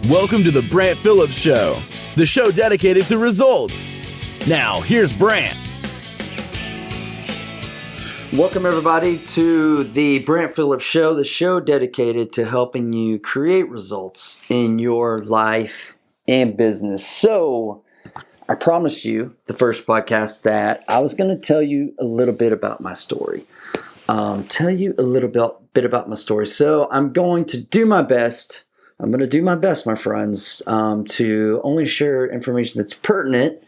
Welcome to the Brant Phillips Show, the show dedicated to results. Now, here's Brant. Welcome, everybody, to the Brant Phillips Show, the show dedicated to helping you create results in your life and business. So, I promised you, the first podcast, that I was going to tell you a little bit about my story. Bit about my story. So, I'm going to do my best. My friends, to only share information that's pertinent,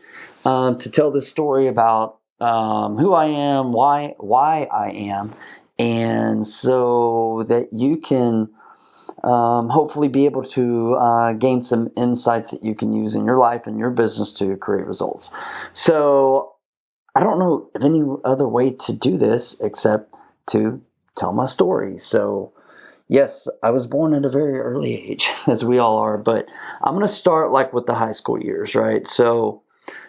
to tell this story about who I am, why I am, and so that you can hopefully be able to gain some insights that you can use in your life and your business to create results. So I don't know of any other way to do this except to tell my story. So yes, I was born at a very early age, as we all are, but I'm going to start with the high school years, right? So,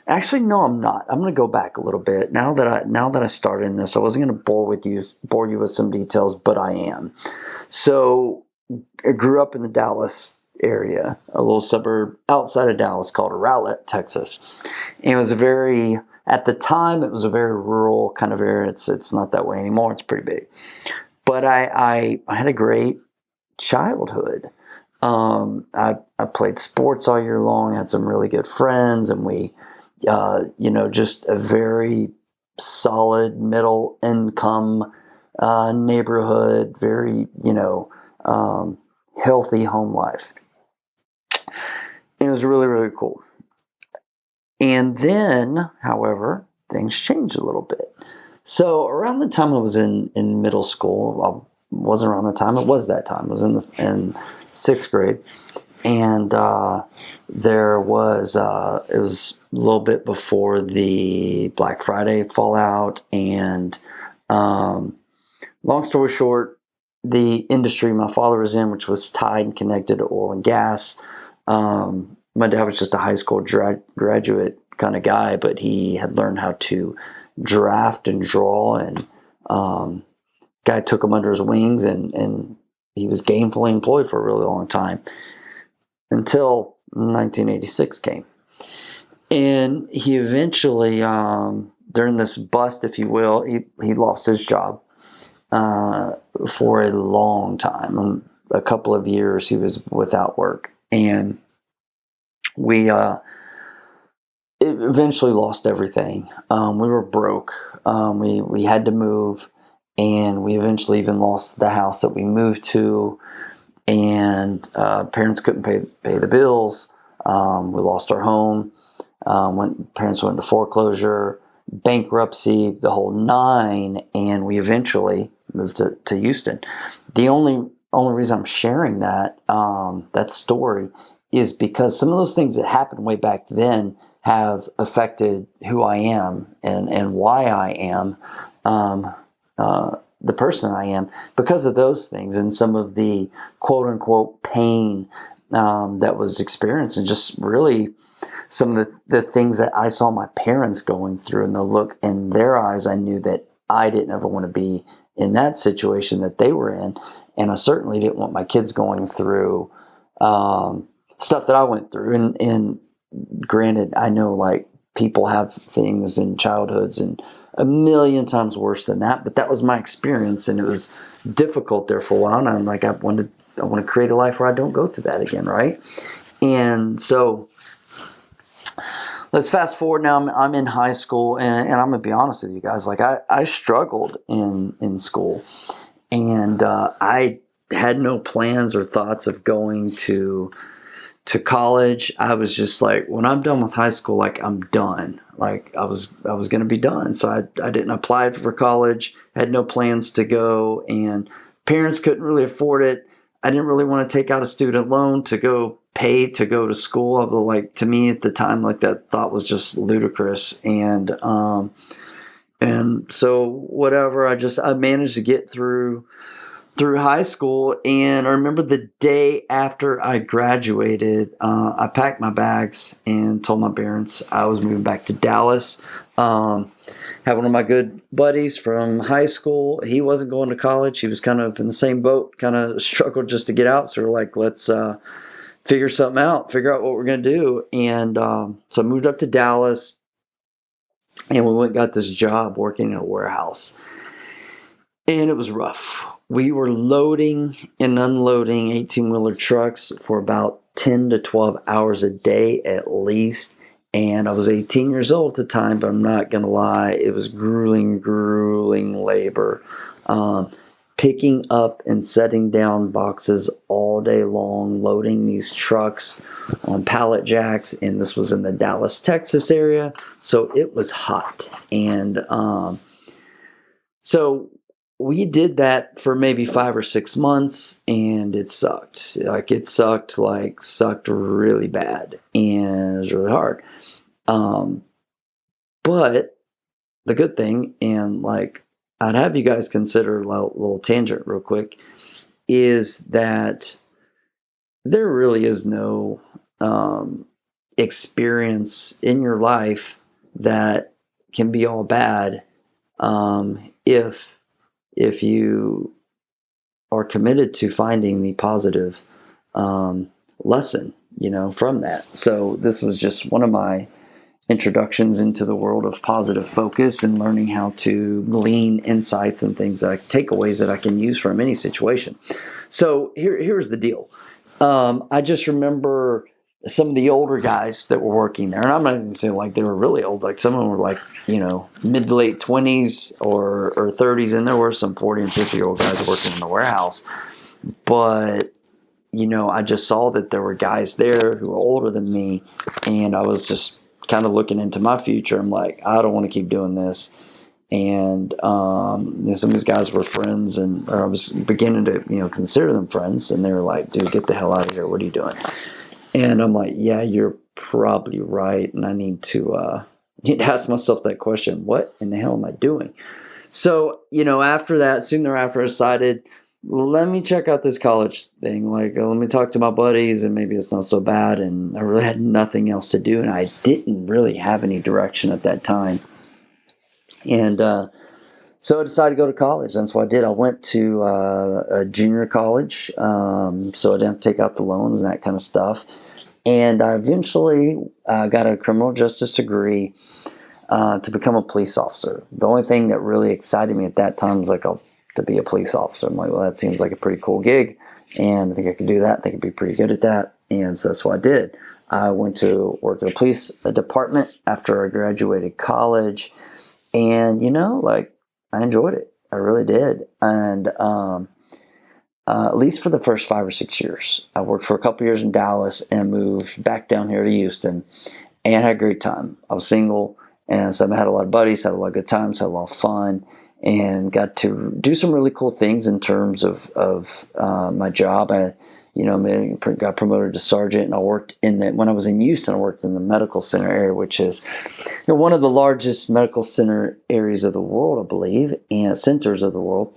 actually, no, I'm not. I'm going to go back a little bit. Now that I started in this, I wasn't going to bore you with some details, but I am. So, I grew up in the Dallas area, a little suburb outside of Dallas called Raleigh, Texas. And it was at the time, it was a very rural kind of area. It's not that way anymore. It's pretty big. But I had a great childhood. I played sports all year long, had some really good friends, and we, just a very solid middle income neighborhood, very, healthy home life. And it was really, really cool. And then, however, things changed a little bit. So around the time I was in middle school, it wasn't around the time, it was that time. I was in sixth grade. And it was a little bit before the Black Friday fallout. And long story short, the industry my father was in, which was tied and connected to oil and gas. My dad was just a high school graduate kind of guy, but he had learned how to draft and draw, and guy took him under his wings, and he was gainfully employed for a really long time until 1986 came. And he eventually, during this bust, if you will, he lost his job for a long time. A couple of years he was without work, and we eventually lost everything. We were broke. We had to move, and we eventually even lost the house that we moved to, and parents couldn't pay the bills. We lost our home. Parents went into foreclosure, bankruptcy, the whole nine, and we eventually moved to Houston. The only reason I'm sharing that story is because some of those things that happened way back then have affected who I am and why I am the person I am because of those things, and some of the quote unquote pain that was experienced, and just really some of the things that I saw my parents going through, and the look in their eyes. I knew that I didn't ever want to be in that situation that they were in, and I certainly didn't want my kids going through stuff that I went through. And granted, I know people have things in childhoods and a million times worse than that, but that was my experience, and it was difficult there for a while. And I'm like, I want to create a life where I don't go through that again, right? And so let's fast forward now. I'm in high school, and I'm gonna be honest with you guys. I struggled in school, and I had no plans or thoughts of going to college. I was just like, when I'm done with high school, I'm done. I was going to be done. So I didn't apply for college, had no plans to go, and parents couldn't really afford it. I didn't really want to take out a student loan to go pay to go to school. To me at the time, that thought was just ludicrous. And so whatever, I managed to get through through high school. And I remember the day after I graduated, I packed my bags and told my parents I was moving back to Dallas. Had one of my good buddies from high school. He wasn't going to college. He was kind of in the same boat, kind of struggled just to get out. So we're like, let's figure something out, figure out what we're going to do. And so I moved up to Dallas, and we went and got this job working in a warehouse. And it was rough. We were loading and unloading 18-wheeler trucks for about 10 to 12 hours a day at least. And I was 18 years old at the time, but I'm not going to lie, it was grueling labor. Picking up and setting down boxes all day long, loading these trucks on pallet jacks. And this was in the Dallas, Texas area. So it was hot. And so we did that for maybe 5 or 6 months, and it sucked. It sucked really bad, and it was really hard. But the good thing, and I'd have you guys consider a little tangent real quick, is that there really is no experience in your life that can be all bad if you are committed to finding the positive lesson, from that. So this was just one of my introductions into the world of positive focus and learning how to glean insights and takeaways that I can use from any situation. So here's the deal. I just remember some of the older guys that were working there, and I'm not even saying they were really old. Some of them were mid to late 20s or 30s, and there were some 40 and 50-year-old guys working in the warehouse. But I just saw that there were guys there who were older than me, and I was just kind of looking into my future. I'm like, I don't want to keep doing this. And some of these guys were friends, or I was beginning to consider them friends, and they were like, dude, get the hell out of here. What are you doing? And I'm like, yeah, you're probably right. And I need to ask myself that question. What in the hell am I doing? So, after that, soon thereafter, I decided, let me check out this college thing. Let me talk to my buddies, and maybe it's not so bad. And I really had nothing else to do. And I didn't really have any direction at that time. And so I decided to go to college. That's what I did. I went to a junior college, so I didn't have to take out the loans and that kind of stuff. And I eventually got a criminal justice degree to become a police officer. The only thing that really excited me at that time was to be a police officer. I'm like, well, that seems like a pretty cool gig, and I think I could do that. I think I'd be pretty good at that. And so that's what I did. I went to work at a police department after I graduated college, and I enjoyed it. I really did. And at least for the first 5 or 6 years, I worked for a couple years in Dallas and moved back down here to Houston, and had a great time. I was single, and so I had a lot of buddies, had a lot of good times, had a lot of fun, and got to do some really cool things in terms of my job. I got promoted to sergeant, and I worked when I was in Houston, I worked in the medical center area, which is one of the largest medical center areas of the world, I believe, and centers of the world,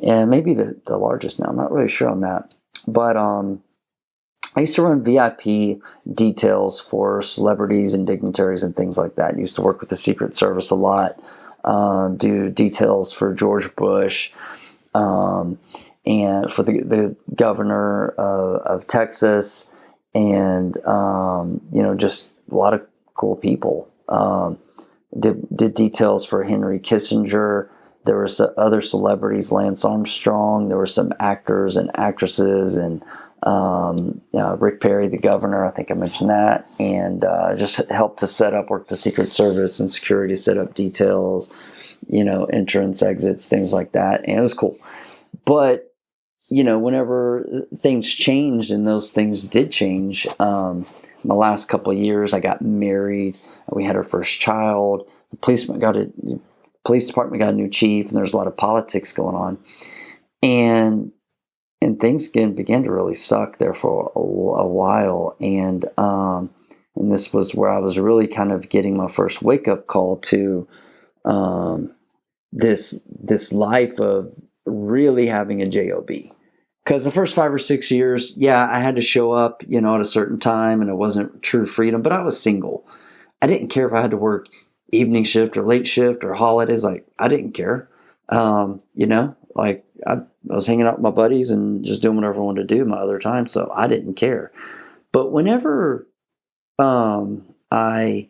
and maybe the largest now. I'm not really sure on that. But I used to run VIP details for celebrities and dignitaries and things like that. I used to work with the Secret Service a lot, do details for George Bush, and for the governor of Texas, and just a lot of cool people. Did details for Henry Kissinger. There were some other celebrities, Lance Armstrong. There were some actors and actresses, and Rick Perry, the governor. I think I mentioned that, and just helped to work the Secret Service and security, set up details, entrance, exits, things like that, and it was cool. But whenever things changed, and those things did change, my last couple of years, I got married. We had our first child. The police department got a new chief, and there's a lot of politics going on, and things began to really suck there for a while. And this was where I was really kind of getting my first wake up call to this life of really having a job. Because the first 5 or 6 years, yeah, I had to show up, at a certain time, and it wasn't true freedom. But I was single. I didn't care if I had to work evening shift or late shift or holidays. Like, I didn't care. Like I was hanging out with my buddies and just doing whatever I wanted to do my other time. So I didn't care. But whenever I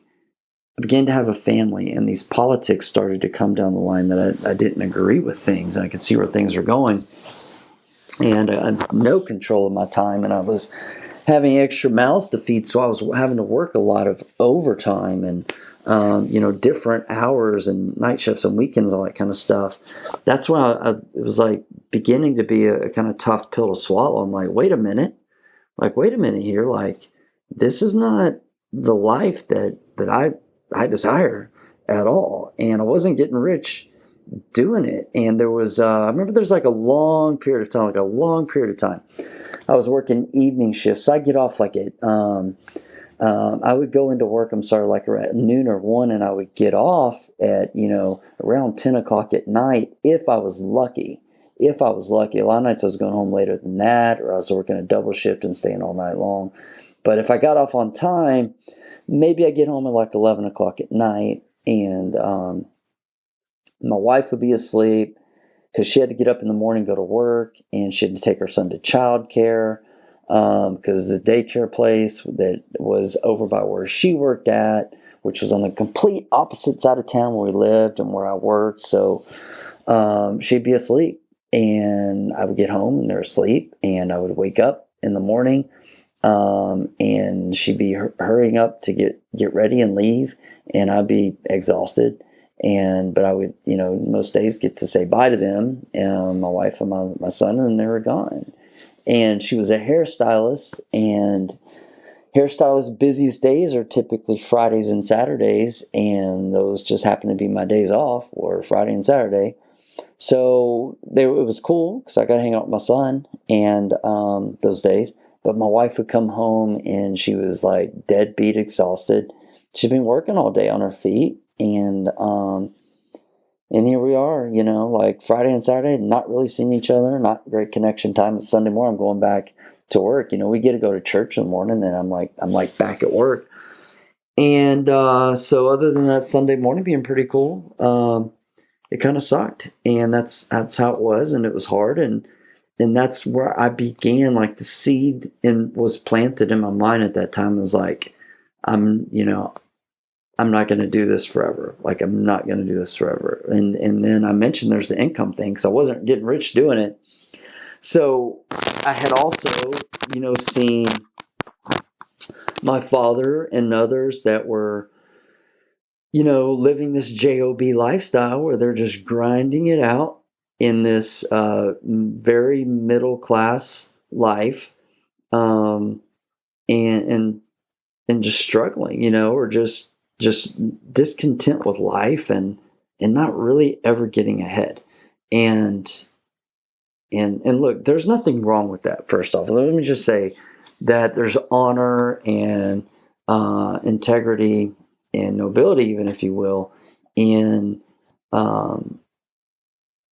began to have a family and these politics started to come down the line that I didn't agree with things, and I could see where things were going, and I had no control of my time, and I was having extra mouths to feed, so I was having to work a lot of overtime and different hours and night shifts and weekends, all that kind of stuff. That's when it was like beginning to be a kind of tough pill to swallow. I'm like, wait a minute here, like this is not the life that I desire at all, and I wasn't getting rich doing it. And there was I remember there's like a long period of time I was working evening shifts. So I'd get off like at I would go into work, like around noon or 1, and I would get off at around 10 o'clock at night if I was lucky. A lot of nights I was going home later than that, or I was working a double shift and staying all night long. But if I got off on time, maybe I get home at like 11 o'clock at night, and my wife would be asleep because she had to get up in the morning, go to work, and she had to take her son to childcare because the daycare place that was over by where she worked at, which was on the complete opposite side of town where we lived and where I worked. So she'd be asleep, and I would get home and they're asleep, and I would wake up in the morning, and she'd be hurrying up to get ready and leave, and I'd be exhausted. But I would, most days get to say bye to them, my wife and my son, and they were gone. And she was a hairstylist, and hairstylists' busiest days are typically Fridays and Saturdays, and those just happen to be my days off, or Friday and Saturday. So it was cool because I got to hang out with my son and those days. But my wife would come home and she was like deadbeat exhausted. She'd been working all day on her feet, and here we are, like Friday and Saturday, not really seeing each other, not great connection time. It's Sunday morning, I'm going back to work. We get to go to church in the morning, then I'm like back at work. And so other than that Sunday morning being pretty cool, it kind of sucked, and that's how it was, and it was hard, and that's where I began, like the seed was planted in my mind at that time. It was like, I'm not going to do this forever. Like, I'm not going to do this forever. And then I mentioned there's the income thing, because I wasn't getting rich doing it. So I had also, seen my father and others that were, living this JOB lifestyle where they're just grinding it out in this very middle class life, and just struggling, or just discontent with life and not really ever getting ahead. And look, there's nothing wrong with that. First off, let me just say that there's honor and integrity and nobility, even if you will, in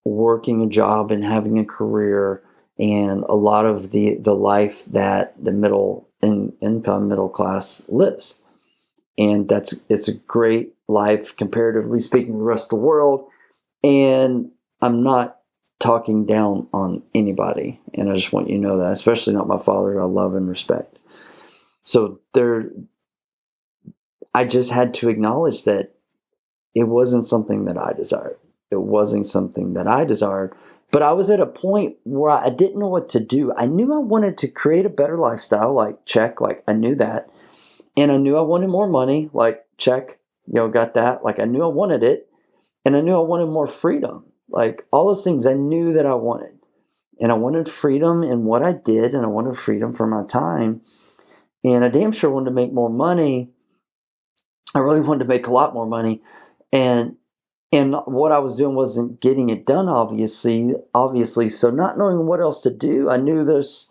working a job and having a career, and a lot of the life that the middle class lives. And it's a great life, comparatively speaking, to the rest of the world. And I'm not talking down on anybody, and I just want you to know that, especially not my father, who I love and respect. So I just had to acknowledge that it wasn't something that I desired. But I was at a point where I didn't know what to do. I knew I wanted to create a better lifestyle, like check, like I knew that. And I knew I wanted more money, like check, got that. Like I knew I wanted it. And I knew I wanted more freedom. Like all those things I knew that I wanted. And I wanted freedom in what I did, and I wanted freedom for my time. And I damn sure wanted to make more money. I really wanted to make a lot more money. And what I was doing wasn't getting it done, obviously. So not knowing what else to do, I knew there's,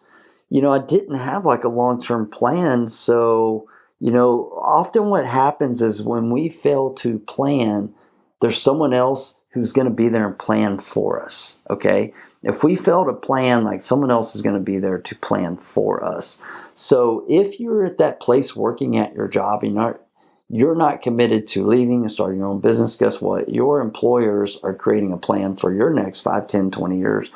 I didn't have like a long-term plan. So, often what happens is when we fail to plan, there's someone else who's going to be there and plan for us. Okay. If we fail to plan, like someone else is going to be there to plan for us. So if you're at that place working at your job and you're not committed to leaving and starting your own business, guess what? Your employers are creating a plan for your next 5, 10, 20 years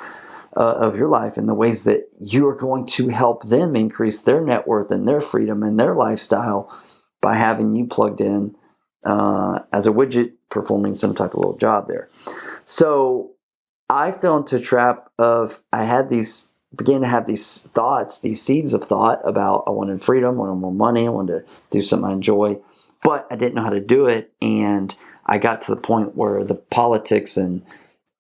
of your life in the ways that you are going to help them increase their net worth and their freedom and their lifestyle by having you plugged in as a widget performing some type of little job there. So I fell into a trap of began to have these thoughts, these seeds of thought about I wanted freedom, I wanted more money, I wanted to do something I enjoy, but I didn't know how to do it. And I got to the point where the politics and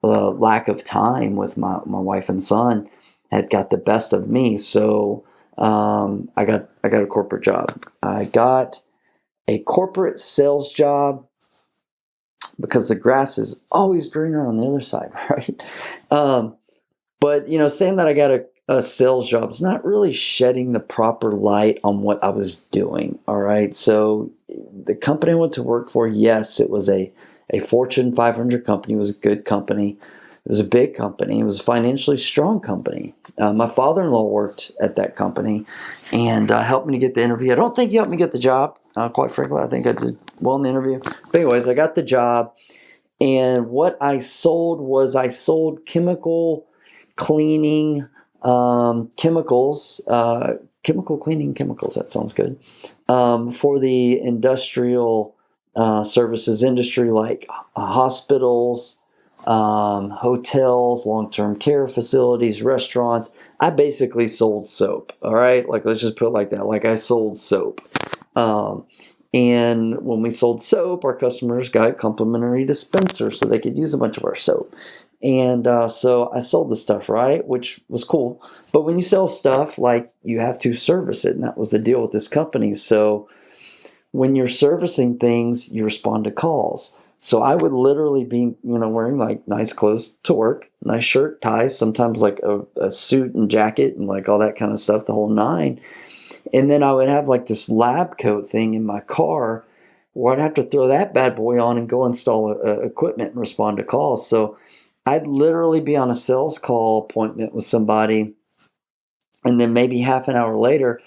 lack of time with my wife and son had got the best of me. So I got a corporate job. I got a corporate sales job because the grass is always greener on the other side, right? But saying that I got a sales job is not really shedding the proper light on what I was doing. All right. So the company I went to work for, yes, it was a Fortune 500 company. It was a good company. It was a big company. It was a financially strong company. My father-in-law worked at that company and helped me to get the interview. I don't think he helped me get the job. Quite frankly, I think I did well in the interview. But anyways, I got the job. And what I sold chemical cleaning chemicals, chemical cleaning chemicals. That sounds good. For the industrial services industry, like hospitals, hotels, long-term care facilities, restaurants. I basically sold soap. All right. Like, let's just put it like that. Like, I sold soap. And when we sold soap, our customers got complimentary dispensers so they could use a bunch of our soap. And so I sold the stuff, right? Which was cool. But when you sell stuff, like, you have to service it. And that was the deal with this company. So when you're servicing things, you respond to calls. So I would literally be, wearing like nice clothes to work, nice shirt, ties, sometimes like a suit and jacket and like all that kind of stuff, the whole nine. And then I would have like this lab coat thing in my car where I'd have to throw that bad boy on and go install equipment and respond to calls. So I'd literally be on a sales call appointment with somebody, and then maybe half an hour later,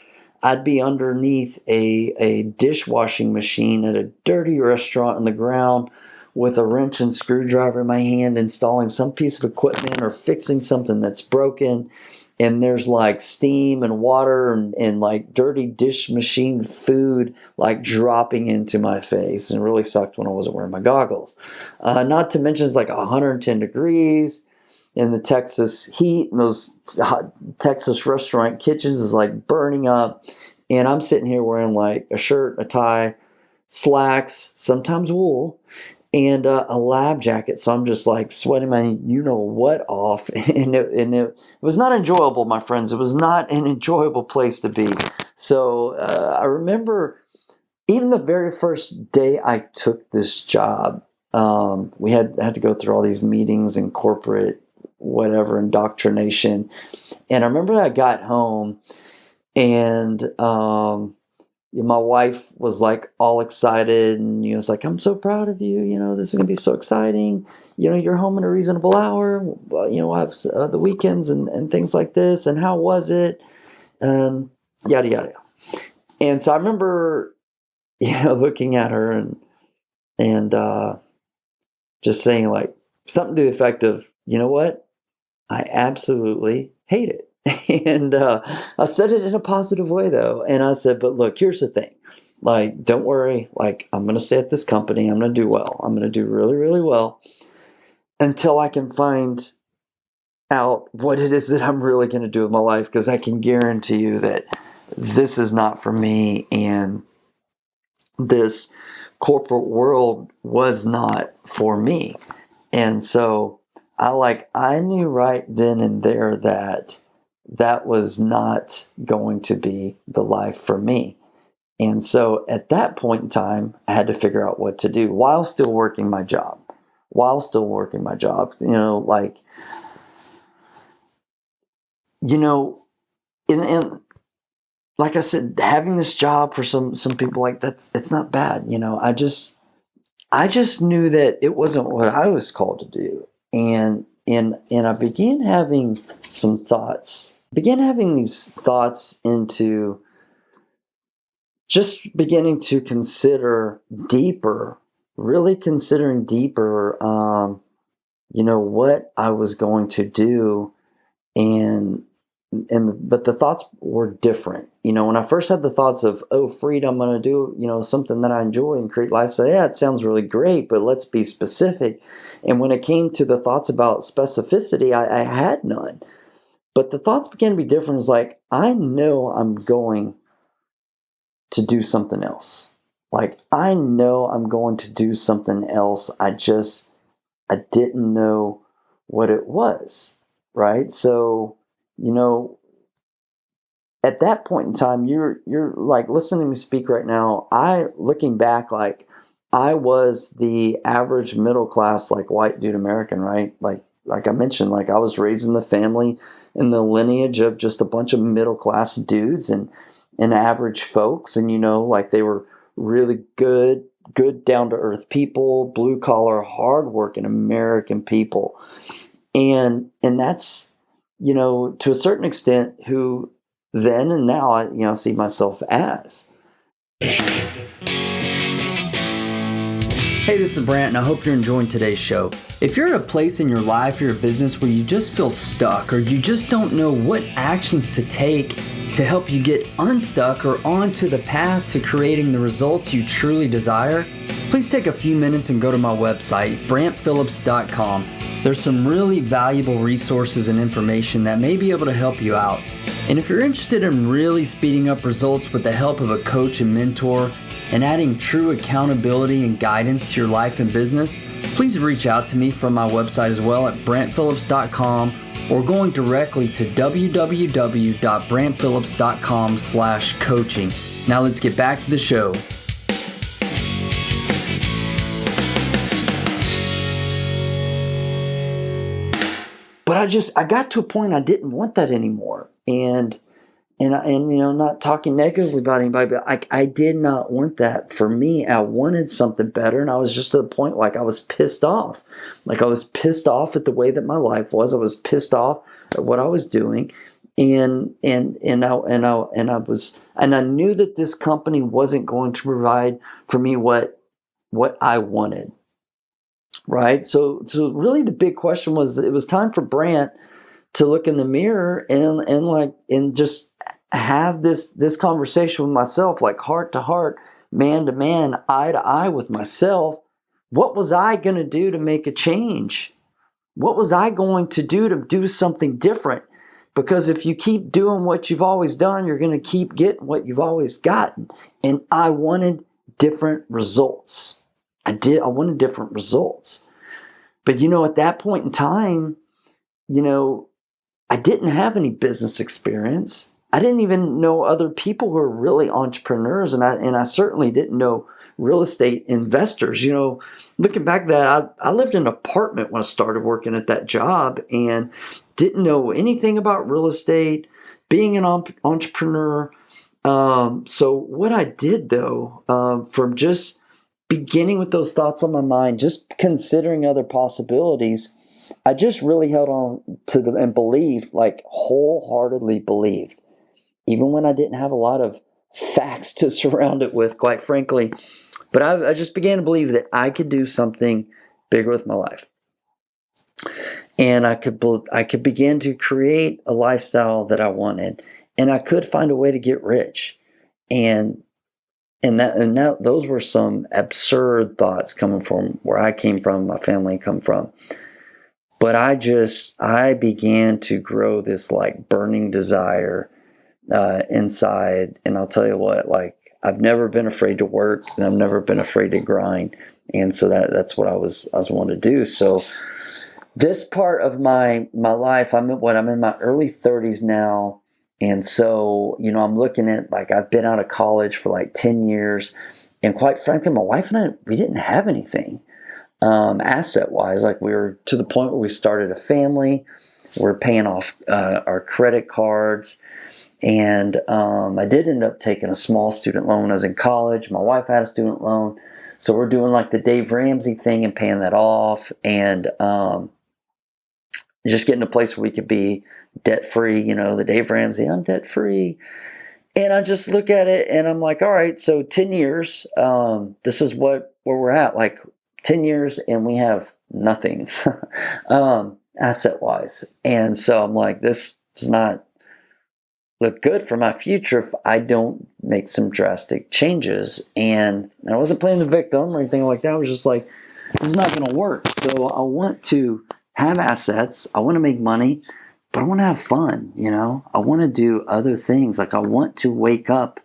I'd be underneath a dishwashing machine at a dirty restaurant on the ground with a wrench and screwdriver in my hand, installing some piece of equipment or fixing something that's broken. And there's like steam and water and like dirty dish machine food like dropping into my face. And it really sucked when I wasn't wearing my goggles. Not to mention it's like 110 degrees in the Texas heat, and those hot Texas restaurant kitchens is like burning up. And I'm sitting here wearing like a shirt, a tie, slacks, sometimes wool, and a lab jacket. So I'm just like sweating my what off. And it was not enjoyable, my friends. It was not an enjoyable place to be. So I remember even the very first day I took this job, we had to go through all these meetings and corporate whatever indoctrination. And I remember I got home and my wife was like all excited and was like, I'm so proud of you. This is going to be so exciting. You're home in a reasonable hour. We'll have the weekends and things like this. And how was it? And yada, yada. And so I remember, looking at her and just saying like something to the effect of, you know what? I absolutely hate it. And I said it in a positive way, though. And I said, but look, here's the thing. Like, don't worry. Like, I'm going to stay at this company. I'm going to do well. I'm going to do really, really well until I can find out what it is that I'm really going to do with my life. Because I can guarantee you that this is not for me. And this corporate world was not for me. And so I knew right then and there that was not going to be the life for me. And so at that point in time, I had to figure out what to do while still working my job. And like I said, having this job for some people, like it's not bad. I just knew that it wasn't what I was called to do. And and I began having some thoughts. Began having these thoughts into just beginning to consider deeper, really considering deeper, what I was going to do, and but the thoughts were different. When I first had the thoughts of, oh, freedom, I'm going to do, something that I enjoy and create lifestyle. Yeah, it sounds really great, but let's be specific. And when it came to the thoughts about specificity, I had none. But the thoughts began to be different. It's like, I know I'm going to do something else. Like, I know I'm going to do something else. I didn't know what it was, right? So, at that point in time, you're like listening to me speak right now. Looking back, like, I was the average middle class, like, white dude American, right? Like I mentioned, like, I was raised in the family in the lineage of just a bunch of middle class dudes and average folks, and like, they were really good down to earth people, blue collar, hardworking American people, and that's to a certain extent who then and now I see myself as. Hey, this is Brant, and I hope you're enjoying today's show. If you're at a place in your life or your business where you just feel stuck, or you just don't know what actions to take to help you get unstuck or onto the path to creating the results you truly desire, please take a few minutes and go to my website, brantphillips.com. There's some really valuable resources and information that may be able to help you out. And if you're interested in really speeding up results with the help of a coach and mentor, and adding true accountability and guidance to your life and business, please reach out to me from my website as well at brantphillips.com, or going directly to www.brantphillips.com/coaching. Now let's get back to the show. But I got to a point I didn't want that anymore. And not talking negatively about anybody, but I did not want that for me. I wanted something better, and I was just at the point, like, I was pissed off. Like, I was pissed off at the way that my life was. I was pissed off at what I was doing, and I knew that this company wasn't going to provide for me what I wanted. Right? So really the big question was, it was time for Brant to look in the mirror and just have this conversation with myself, like, heart to heart, man to man, eye to eye with myself. What was I going to do to make a change? What was I going to do something different? Because if you keep doing what you've always done, you're going to keep getting what you've always gotten. And I wanted different results. I wanted different results. But, at that point in time, I didn't have any business experience. I didn't even know other people who were really entrepreneurs, and I certainly didn't know real estate investors. Looking back at that, I lived in an apartment when I started working at that job, and didn't know anything about real estate, being an entrepreneur. So what I did, though, from just beginning with those thoughts on my mind, just considering other possibilities, I just really held on to them and believed, like, wholeheartedly believed, even when I didn't have a lot of facts to surround it with, quite frankly. But I just began to believe that I could do something bigger with my life, and I could begin to create a lifestyle that I wanted, and I could find a way to get rich, and those were some absurd thoughts coming from where I came from, my family come from. But I began to grow this, like, burning desire inside. And I'll tell you what, like, I've never been afraid to work, and I've never been afraid to grind. And so that's what I was wanting to do. So this part of my life, I'm in my early 30s now. And so, I'm looking at, like, I've been out of college for like 10 years. And quite frankly, my wife and I, we didn't have anything. Asset-wise, like, we were to the point where we started a family. We're paying off our credit cards, and I did end up taking a small student loan when I was in college. My wife had a student loan, so we're doing, like, the Dave Ramsey thing and paying that off. And just get in a place where we could be debt free. The Dave Ramsey, I'm debt free. And I just look at it and I'm like, all right, so 10 years, this is where we're at, like 10 years, and we have nothing asset wise. And so I'm like, this does not look good for my future if I don't make some drastic changes. And I wasn't playing the victim or anything like that. I was just like, this is not going to work. So I want to have assets. I want to make money, but I want to have fun. I want to do other things. Like I want to wake up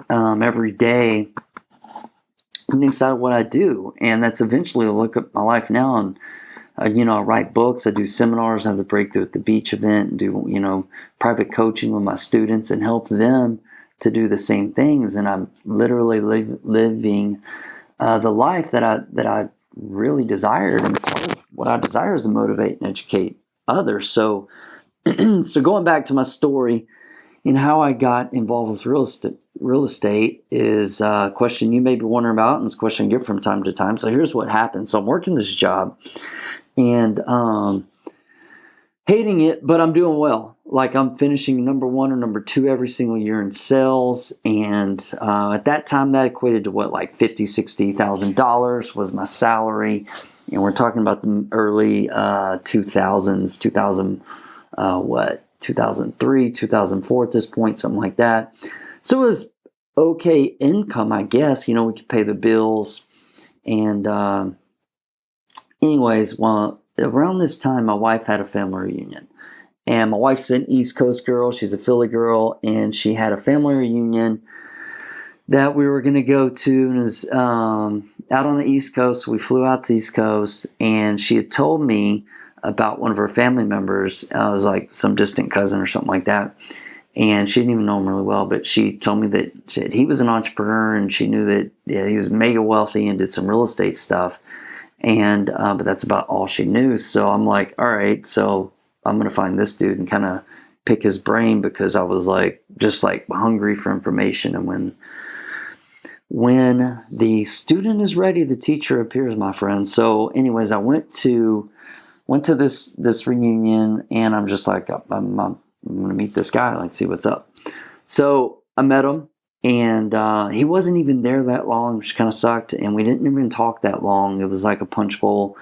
every day and excited what I do. And that's eventually a look at my life now. And I write books, I do seminars, I have the Breakthrough at the Beach event, and do, private coaching with my students and help them to do the same things. And I'm literally living the life that I really desired. And part of what I desire is to motivate and educate others. So, so going back to my story and how I got involved with real estate is a question you may be wondering about, and it's a question I get from time to time. So here's what happened. So I'm working this job and hating it, but I'm doing well. Like I'm finishing number 1 or number 2 every single year in sales. And at that time, that equated to like $50,000, $60,000 was my salary. And we're talking about the early 2000s, 2003, 2004 at this point, something like that. So it was okay income, I guess. We could pay the bills. And anyways, well, around this time, my wife had a family reunion. And my wife's an East Coast girl. She's a Philly girl. And she had a family reunion that we were going to go to. And it was out on the East Coast. We flew out to the East Coast. And she had told me about one of her family members. It was like some distant cousin or something like that. And she didn't even know him really well. But she told me that he was an entrepreneur. And she knew that he was mega wealthy and did some real estate stuff. And but that's about all she knew. So I'm like, all right, so I'm going to find this dude and kind of pick his brain, because I was like, just like hungry for information. And when the student is ready, the teacher appears, my friend. So anyways, I went to this reunion, and I'm just like, I'm going to meet this guy, like see what's up. So I met him. And he wasn't even there that long, which kind of sucked. And we didn't even talk that long. It was like a punch bowl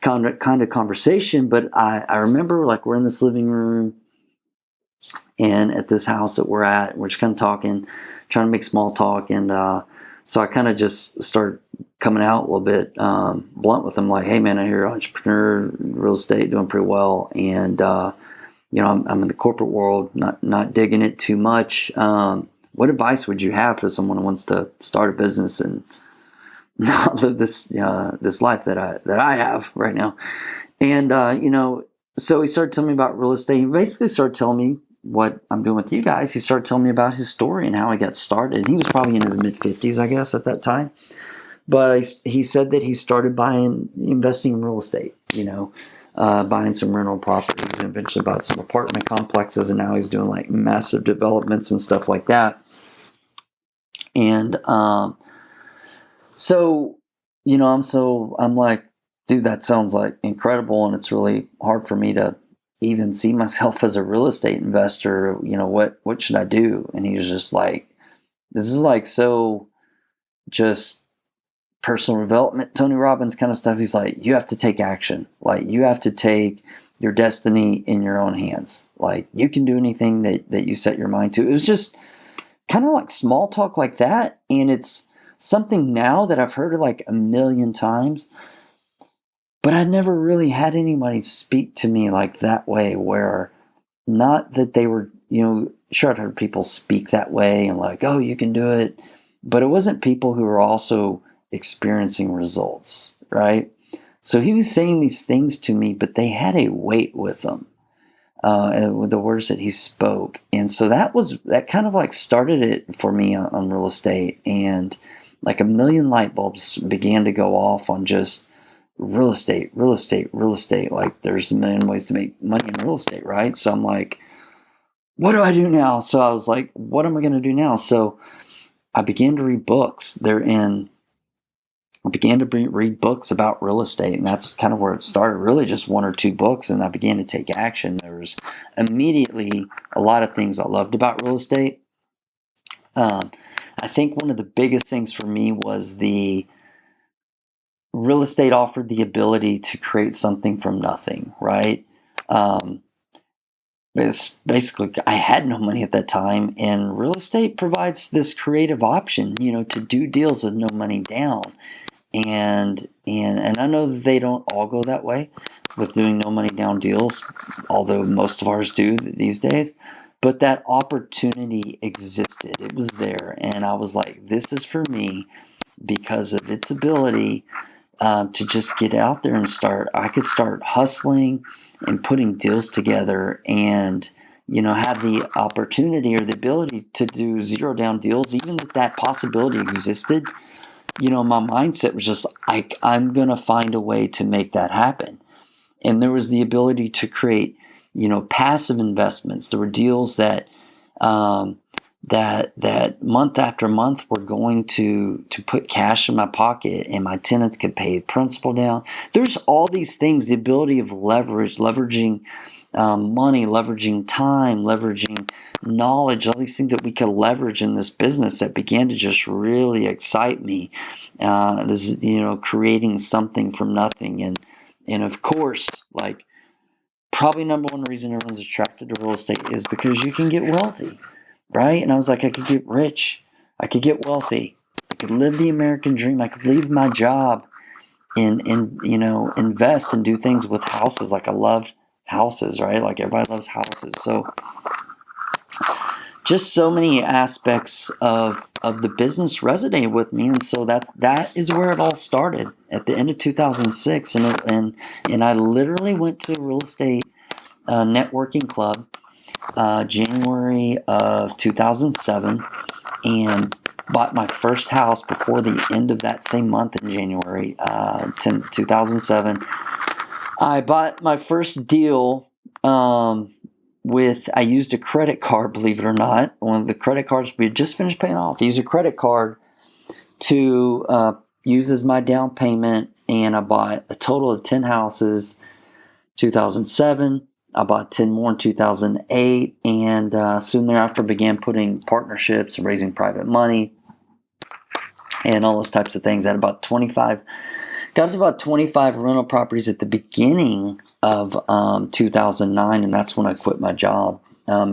kind of conversation. But I remember, like, we're in this living room and at this house that we're at, we're just kind of talking, trying to make small talk. And so I kind of just started coming out a little bit blunt with him, like, hey, man, I hear you're an entrepreneur, real estate, doing pretty well. And, I'm in the corporate world, not digging it too much. What advice would you have for someone who wants to start a business and not live this life that I have right now? And so he started telling me about real estate. He basically started telling me what I'm doing with you guys. He started telling me about his story and how he got started. He was probably in his mid-50s, I guess, at that time. But he said that he started investing in real estate. Buying some rental properties, and eventually bought some apartment complexes, and now he's doing like massive developments and stuff like that. And so I'm like, dude, that sounds like incredible, and it's really hard for me to even see myself as a real estate investor. What should I do? And he was just like, this is like so just personal development, Tony Robbins kind of stuff. He's like, you have to take action. Like, you have to take your destiny in your own hands. Like, you can do anything that you set your mind to. It was just kind of like small talk like that. And it's something now that I've heard like a million times, but I never really had anybody speak to me like that way, where not that they were, sure, I'd heard people speak that way and like, oh, you can do it. But it wasn't people who were also experiencing results, right? So he was saying these things to me, but they had a weight with them, with the words that he spoke. And so that kind of like started it for me on real estate. And like a million light bulbs began to go off on just real estate. Like, there's a million ways to make money in real estate, right? So I'm like, what do I do now? So I was like, what am I going to do now? So I began to read books. They're in I began to read books about real estate, and that's kind of where it started. Really, just one or two books, and I began to take action. There was immediately a lot of things I loved about real estate. I think one of the biggest things for me was the real estate offered the ability to create something from nothing, right? It's basically, I had no money at that time, and real estate provides this creative option, to do deals with no money down. And I know that they don't all go that way with doing no money down deals, although most of ours do these days. But that opportunity existed. It was there. And I was like, this is for me because of its ability to just get out there and I could start hustling and putting deals together and, have the opportunity or the ability to do zero down deals, even if that possibility existed. My mindset was just like, I'm going to find a way to make that happen. And there was the ability to create, passive investments. There were deals that that month after month were going to put cash in my pocket, and my tenants could pay principal down. There's all these things, the ability of leveraging money, leveraging time, leveraging knowledge, all these things that we could leverage in this business that began to just really excite me. This, creating something from nothing. And of course, like, probably number one reason everyone's attracted to real estate is because you can get wealthy, right? And I was like, I could get rich. I could get wealthy. I could live the American dream. I could leave my job and invest and do things with houses. Like, I loved houses, right? Like, everybody loves houses. So just so many aspects of the business resonated with me, and so that is where it all started at the end of 2006. And I literally went to a real estate networking club January of 2007, and bought my first house before the end of that same month in January 2007. I bought my first deal I used a credit card, believe it or not. One of the credit cards we had just finished paying off. I used a credit card to use as my down payment, and I bought a total of 10 houses 2007. I bought 10 more in 2008, and soon thereafter began putting partnerships and raising private money and all those types of things. I had about 25 rental properties at the beginning of 2009, and that's when I quit my job. I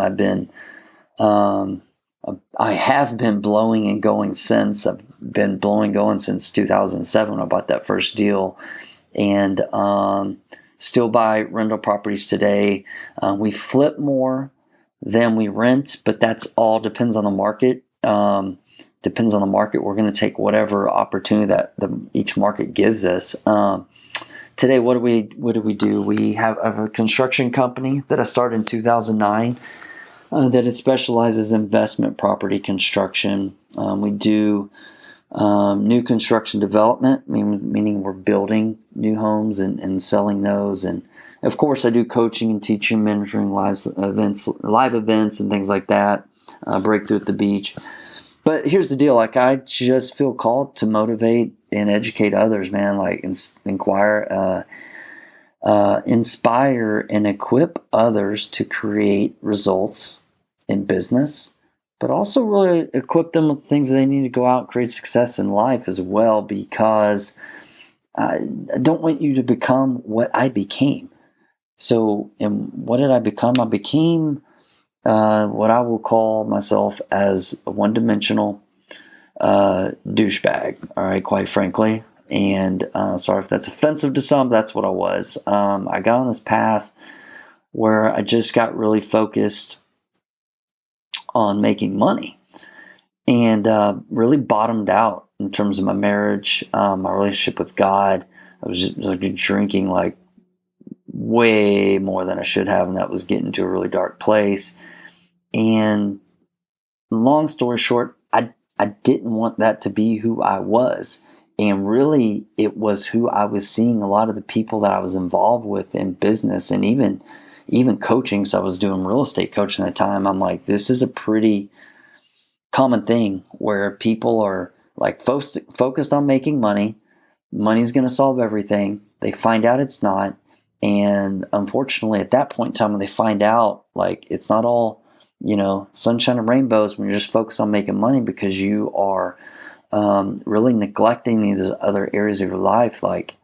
have been blowing and going since. I've been blowing going since 2007 when I bought that first deal, and still buy rental properties today. We flip more than we rent, but that's all depends on the market. Depends on the market. We're going to take whatever opportunity that each market gives us. Today, what do we do? We have a construction company that I started in 2009 that it specializes in investment property construction. We do new construction development, meaning we're building new homes and selling those. And of course, I do coaching and teaching, mentoring, live events and things like that. Breakthrough at the beach. But here's the deal, like, I just feel called to motivate and educate others, man, like inspire and equip others to create results in business, but also really equip them with things that they need to go out and create success in life as well, because I don't want you to become what I became. So, and what did I become? I became what I will call myself as a one-dimensional douchebag, all right, quite frankly. And sorry if that's offensive to some, but that's what I was. I got on this path where I just got really focused on making money, and really bottomed out in terms of my marriage, my relationship with God. I was just like drinking like way more than I should have, and that was getting to a really dark place. And long story short, I didn't want that to be who I was. And really, it was who I was seeing a lot of the people that I was involved with in business, and even coaching. So I was doing real estate coaching at the time. I'm like, this is a pretty common thing where people are like focused on making money, money's going to solve everything. They find out it's not. And unfortunately, at that point in time, when they find out, like, it's not all, sunshine and rainbows when you're just focused on making money, because you are really neglecting these other areas of your life. Like,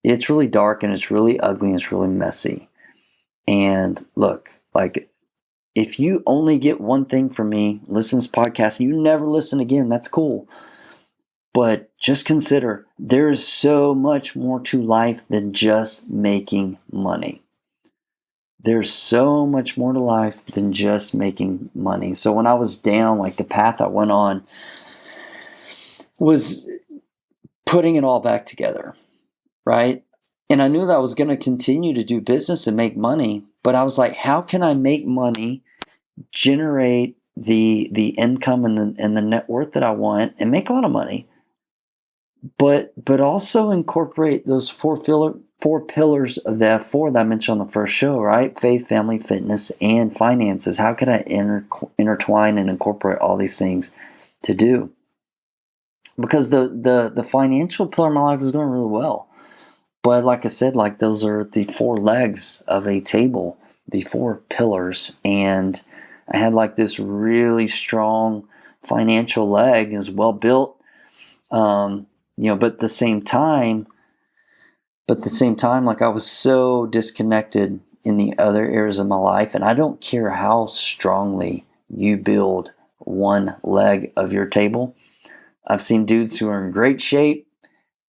it's really dark and it's really ugly and it's really messy. And look, like, if you only get one thing from me, listen to this podcast, and you never listen again, that's cool. But just consider, there is so much more to life than just making money. There's so much more to life than just making money. So when I was down, like, the path I went on was putting it all back together, right? And I knew that I was going to continue to do business and make money, but I was like, how can I make money, generate the income and the net worth that I want, and make a lot of money, but also incorporate those four pillars of the F4 that I mentioned on the first show, right? Faith, family, fitness, and finances. How can I intertwine and incorporate all these things to do? Because the financial pillar of my life is going really well. But like I said, like, those are the four legs of a table, the four pillars. And I had, like, this really strong financial leg, is well built, but at the same time, like, I was so disconnected in the other areas of my life. And I don't care how strongly you build one leg of your table. I've seen dudes who are in great shape,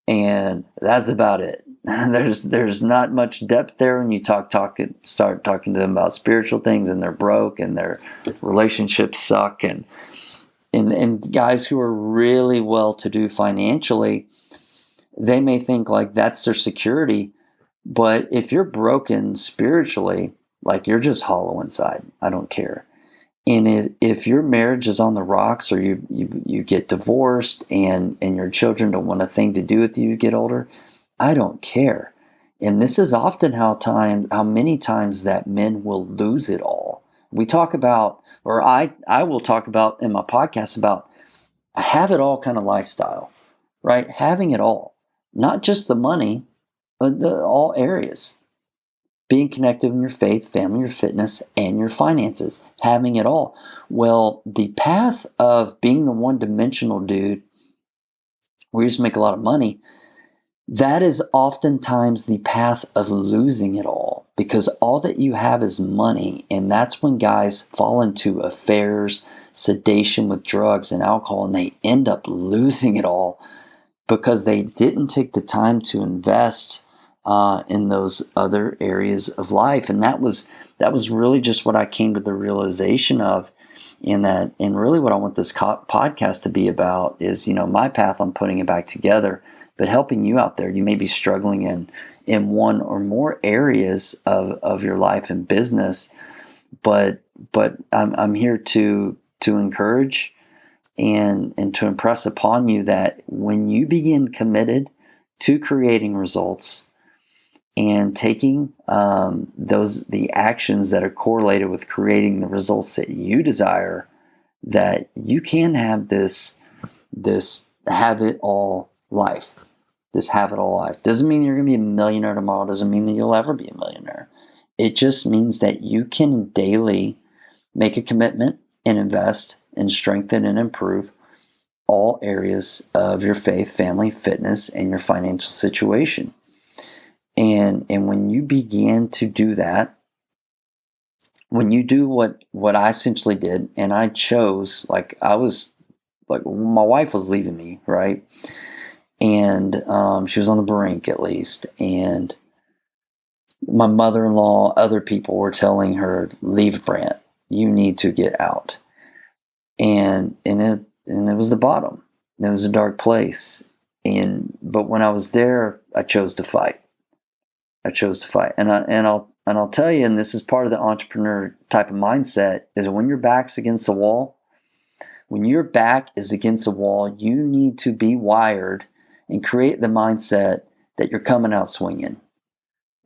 and that's about it. There's not much depth there when you start talking to them about spiritual things, and they're broke and their relationships suck, and guys who are really well-to-do financially, they may think like that's their security, but if you're broken spiritually, like, you're just hollow inside. I don't care. And if your marriage is on the rocks, or you get divorced, and your children don't want a thing to do with you get older, I don't care. And this is often how many times that men will lose it all. We talk about, or I will talk about in my podcast, about a have it all kind of lifestyle, right? Having it all, not just the money, but all areas. Being connected in your faith, family, your fitness, and your finances. Having it all. Well, the path of being the one-dimensional dude, where you just make a lot of money, that is oftentimes the path of losing it all, because all that you have is money. And that's when guys fall into affairs, sedation with drugs and alcohol, and they end up losing it all because they didn't take the time to invest in those other areas of life. And that was really just what I came to the realization of. And really what I want this podcast to be about is, my path on putting it back together, but helping you out there. You may be struggling in one or more areas of your life and business, but I'm here to encourage and to impress upon you that when you begin committed to creating results and taking the actions that are correlated with creating the results that you desire, that you can have this have it all life. This have it all life. Doesn't mean you're going to be a millionaire tomorrow. Doesn't mean that you'll ever be a millionaire. It just means that you can daily make a commitment and invest and strengthen and improve all areas of your faith, family, fitness, and your financial situation. And when you begin to do that, when you do what I essentially did, and I chose, like, I was, like, my wife was leaving me, right? And she was on the brink, at least. And my mother-in-law, other people were telling her, leave Brant. You need to get out. And it was the bottom. It was a dark place. But when I was there, I chose to fight. And I'll tell you, and this is part of the entrepreneur type of mindset, is when your back's against the wall, when your back is against the wall, you need to be wired and create the mindset that you're coming out swinging.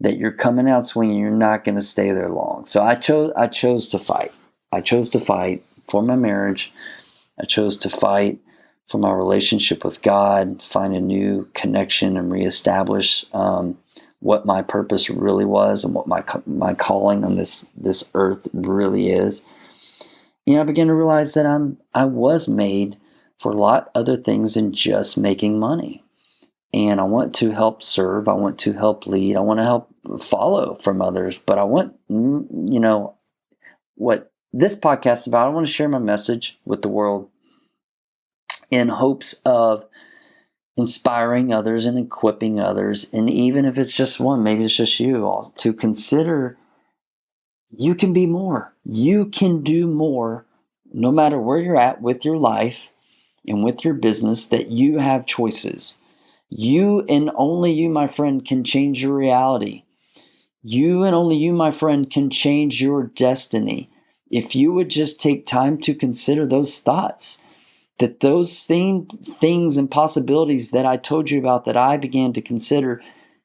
You're not going to stay there long. So I chose to fight. I chose to fight for my marriage. I chose to fight for my relationship with God, find a new connection and reestablish what my purpose really was and what my calling on this earth really is. I began to realize that I was made for a lot other things than just making money. And I want to help serve. I want to help lead. I want to help follow from others. But I want, what this podcast is about, I want to share my message with the world in hopes of inspiring others and equipping others. And even if it's just one, maybe it's just you, to consider you can be more. You can do more no matter where you're at with your life and with your business, that you have choices. You and only you, my friend, can change your reality. You and only you, my friend, can change your destiny. If you would just take time to consider those thoughts, that those same things and possibilities that I told you about, that I began to consider,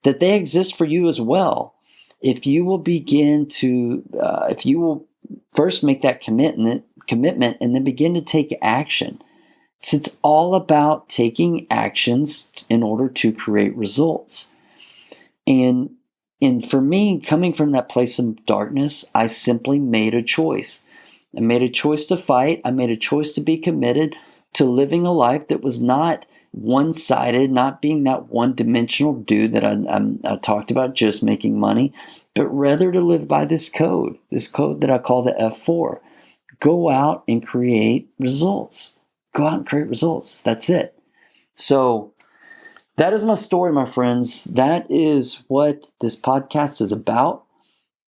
that they exist for you as well. If you will begin to, if you will first make that commitment and then begin to take action. So it's all about taking actions in order to create results. And for me, coming from that place of darkness, I simply made a choice. I made a choice to fight. I made a choice to be committed to living a life that was not one-sided, not being that one-dimensional dude that I talked about, just making money, but rather to live by this code that I call the F4. Go out and create results. Go out and create results. That's it. So that is my story, my friends. That is what this podcast is about.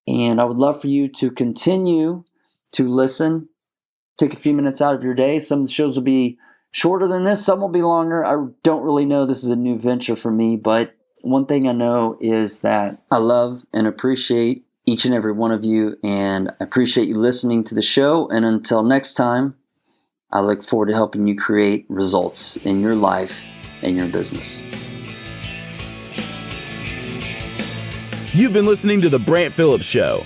And I would love for you to continue to listen. Take a few minutes out of your day. Some of the shows will be shorter than this. Some will be longer. I don't really know. This is a new venture for me. But one thing I know is that I love and appreciate each and every one of you. And I appreciate you listening to the show. And until next time, I look forward to helping you create results in your life and your business. You've been listening to The Brant Phillips Show.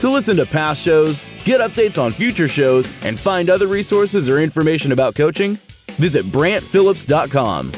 To listen to past shows, get updates on future shows, and find other resources or information about coaching, visit BrantPhillips.com.